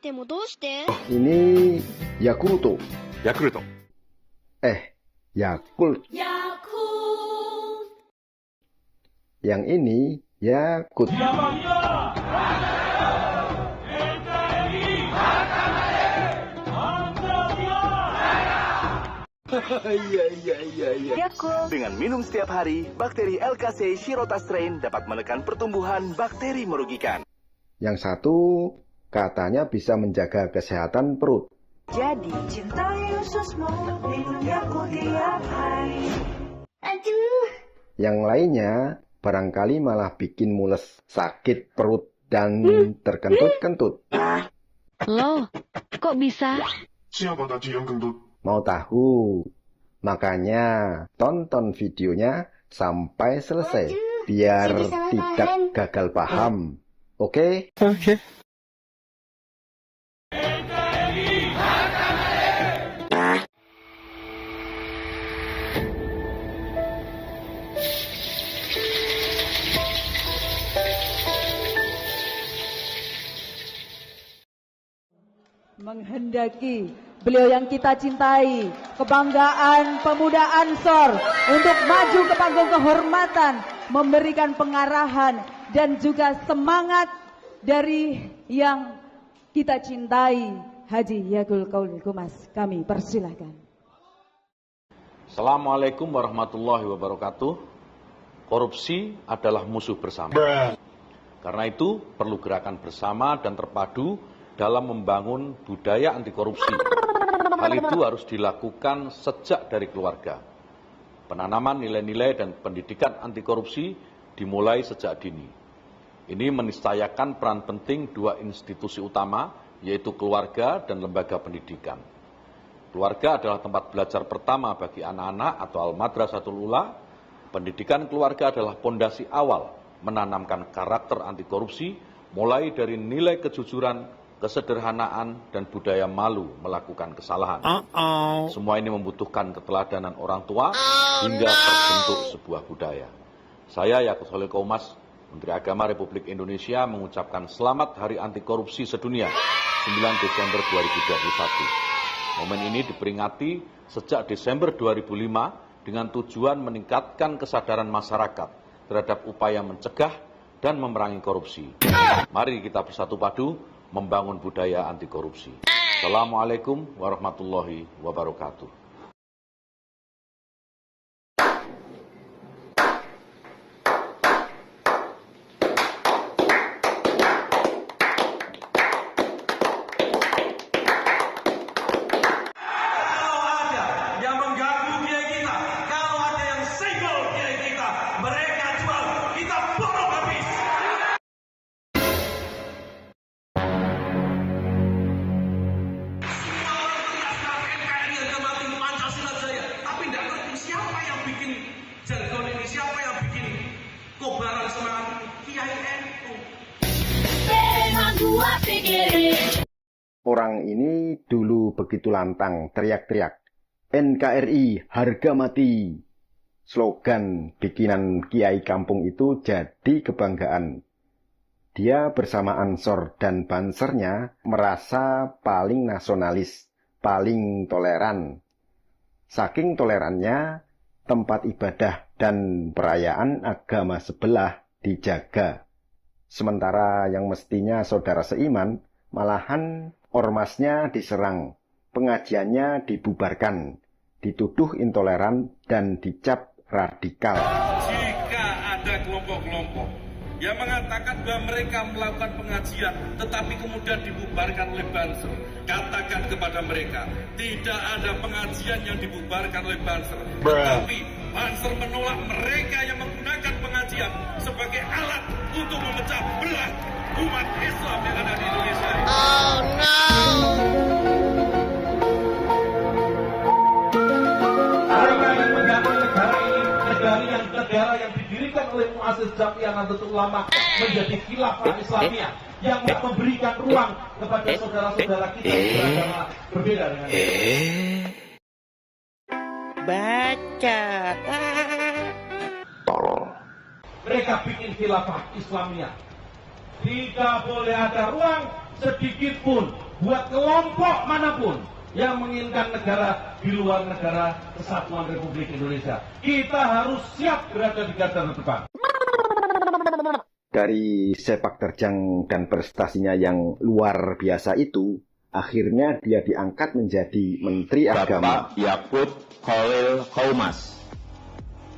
でもどうして？ Ini Yakulto. 야쿠르트. Yakult. Yang ini Yakult. Dengan minum setiap hari, bakteri LKC Shirota strain dapat menekan pertumbuhan bakteri merugikan. Yang satu katanya bisa menjaga kesehatan perut. Jadi cintai ususmu, minum Yakult tiap hari. Yang lainnya barangkali malah bikin mules, sakit perut, dan terkentut-kentut. Loh, kok bisa? Siapa tadi yang kentut? Mau tahu? Makanya tonton videonya sampai selesai biar tidak gagal paham. Oke? Oke. Menghendaki beliau yang kita cintai, kebanggaan pemuda Ansor untuk maju ke panggung kehormatan, memberikan pengarahan dan juga semangat dari yang kita cintai, Haji Yagul Qaulil Qomas. Kami persilahkan. Assalamualaikum warahmatullahi wabarakatuh. Korupsi adalah musuh bersama. Karena itu perlu gerakan bersama dan terpadu dalam membangun budaya anti korupsi. Hal itu harus dilakukan sejak dari keluarga. Penanaman nilai-nilai dan pendidikan anti korupsi dimulai sejak dini. Ini menistayakan peran penting dua institusi utama, yaitu keluarga dan lembaga pendidikan. Keluarga adalah tempat belajar pertama bagi anak-anak atau al-madrasatul ula. Pendidikan keluarga adalah pondasi awal menanamkan karakter anti korupsi, mulai dari nilai kejujuran, kesederhanaan, dan budaya malu melakukan kesalahan. Semua ini membutuhkan keteladanan orang tua hingga terbentuk sebuah budaya. Saya Yaqut Khalil Qomas, Menteri Agama Republik Indonesia, mengucapkan selamat Hari Anti Korupsi Sedunia 9 Desember 2021. Momen ini diperingati sejak Desember 2005 dengan tujuan meningkatkan kesadaran masyarakat terhadap upaya mencegah dan memerangi korupsi. Mari kita bersatu padu membangun budaya anti korupsi. Assalamualaikum warahmatullahi wabarakatuh. Yang mengganggu kiai kita, kalau ada yang senggol kiai kita, mereka jual, kita borong habis. Siapa yang bikin jargon ini? Siapa yang bikin kobaran semangat ini? Kiai NU. Orang ini dulu begitu lantang teriak-teriak, NKRI harga mati. Slogan bikinan Kiai Kampung itu jadi kebanggaan. Dia bersama Ansor dan Bansernya merasa paling nasionalis, paling toleran. Saking tolerannya, tempat ibadah dan perayaan agama sebelah dijaga. Sementara yang mestinya saudara seiman, malahan ormasnya diserang, pengajiannya dibubarkan, dituduh intoleran dan dicap radikal. Jika ada kelompok-kelompok yang mengatakan bahwa mereka melakukan pengajian tetapi kemudian dibubarkan oleh Banser, katakan kepada mereka, tidak ada pengajian yang dibubarkan oleh Banser, tetapi Banser menolak mereka yang menggunakan pengajian sebagai alat untuk memecah belah umat Islam yang ada di Indonesia. Mereka yang mengganggu negara ini, negara yang didirikan oleh muassis Jamiah Nahdlatul Ulama menjadi khilafah Islamiyah yang tidak memberikan ruang kepada saudara-saudara kita yang beragama berbeda dengan kita. Baca. Mereka bikin khilafah Islamiyah Tidak boleh ada ruang sedikit pun buat kelompok manapun yang menginginkan negara di luar negara kesatuan Republik Indonesia. Kita harus siap berada di garda terdepan. Dari sepak terjang dan prestasinya yang luar biasa itu, akhirnya dia diangkat menjadi Menteri Agama. Bapak Yakut Khalil Qaumas.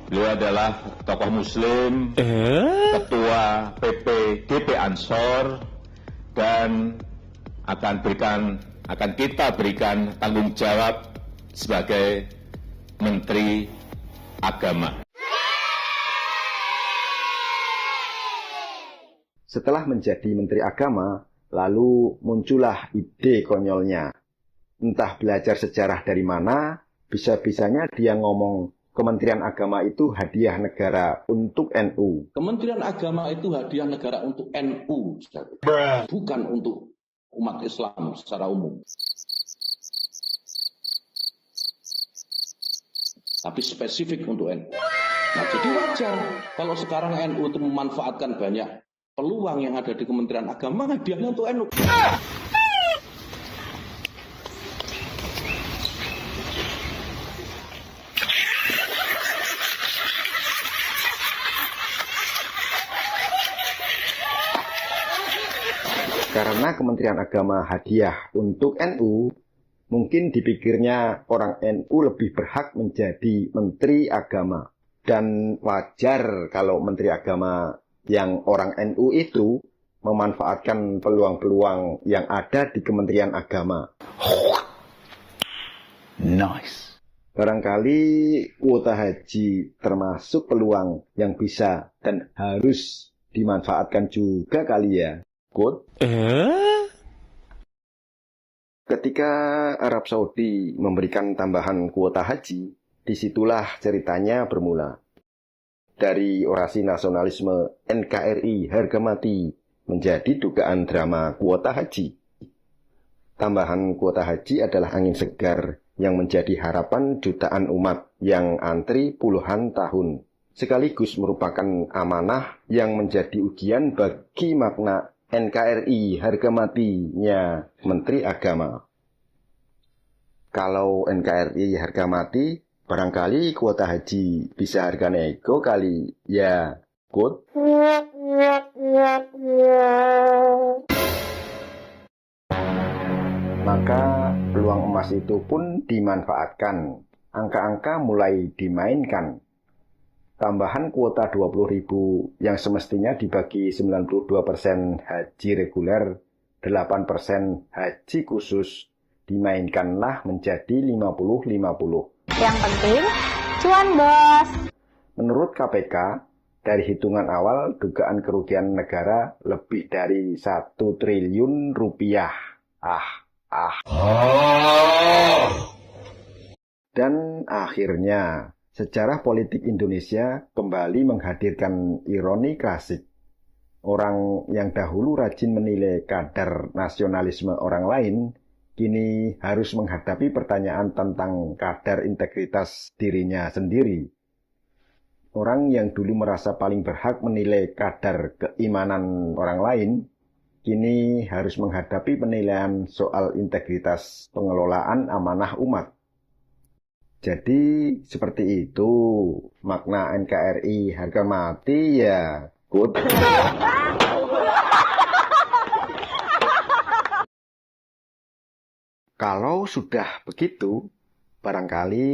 Beliau adalah tokoh Muslim, Ketua PPGP Ansor, dan akan kita berikan tanggung jawab sebagai Menteri Agama. Setelah menjadi Menteri Agama, lalu muncullah ide konyolnya. Entah belajar sejarah dari mana, bisa-bisanya dia ngomong Kementerian Agama itu hadiah negara untuk NU. Kementerian Agama itu hadiah negara untuk NU, bukan untuk umat Islam secara umum. Tapi spesifik untuk NU. Nah, jadi wajar kalau sekarang NU itu memanfaatkan banyak peluang yang ada di Kementerian Agama, hadiahnya untuk NU. Karena Kementerian Agama hadiah untuk NU, mungkin dipikirnya orang NU lebih berhak menjadi Menteri Agama. Dan wajar kalau Menteri Agama yang orang NU itu memanfaatkan peluang-peluang yang ada di Kementerian Agama. Nice. Barangkali kuota haji termasuk peluang yang bisa dan harus dimanfaatkan juga kali ya. Ketika Arab Saudi memberikan tambahan kuota haji, disitulah ceritanya bermula. Dari orasi nasionalisme NKRI harga mati menjadi dugaan drama kuota haji. Tambahan kuota haji adalah angin segar yang menjadi harapan jutaan umat yang antri puluhan tahun. Sekaligus merupakan amanah yang menjadi ujian bagi makna NKRI harga matinya Menteri Agama. Kalau NKRI harga mati, barangkali kuota haji bisa harga nego kali ya, Kut. Maka peluang emas itu pun dimanfaatkan. Angka-angka mulai dimainkan. Tambahan kuota 20.000 yang semestinya dibagi 92% haji reguler, 8% haji khusus, dimainkanlah menjadi 50-50. Yang penting, cuan bos. Menurut KPK, dari hitungan awal dugaan kerugian negara lebih dari 1 triliun rupiah. Dan akhirnya, sejarah politik Indonesia kembali menghadirkan ironi klasik. Orang yang dahulu rajin menilai kadar nasionalisme orang lain, kini harus menghadapi pertanyaan tentang kadar integritas dirinya sendiri. Orang yang dulu merasa paling berhak menilai kadar keimanan orang lain, kini harus menghadapi penilaian soal integritas pengelolaan amanah umat. Jadi seperti itu makna NKRI harga mati ya, Kut. Kalau sudah begitu, barangkali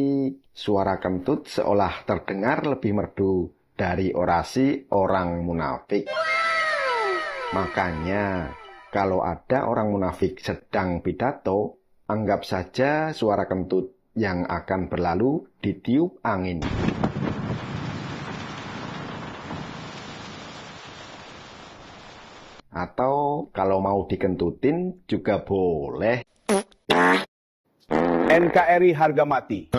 suara kentut seolah terdengar lebih merdu dari orasi orang munafik. Makanya, kalau ada orang munafik sedang pidato, anggap saja suara kentut yang akan berlalu ditiup angin. Atau kalau mau dikentutin juga boleh. NKRI harga mati.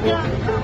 Yeah.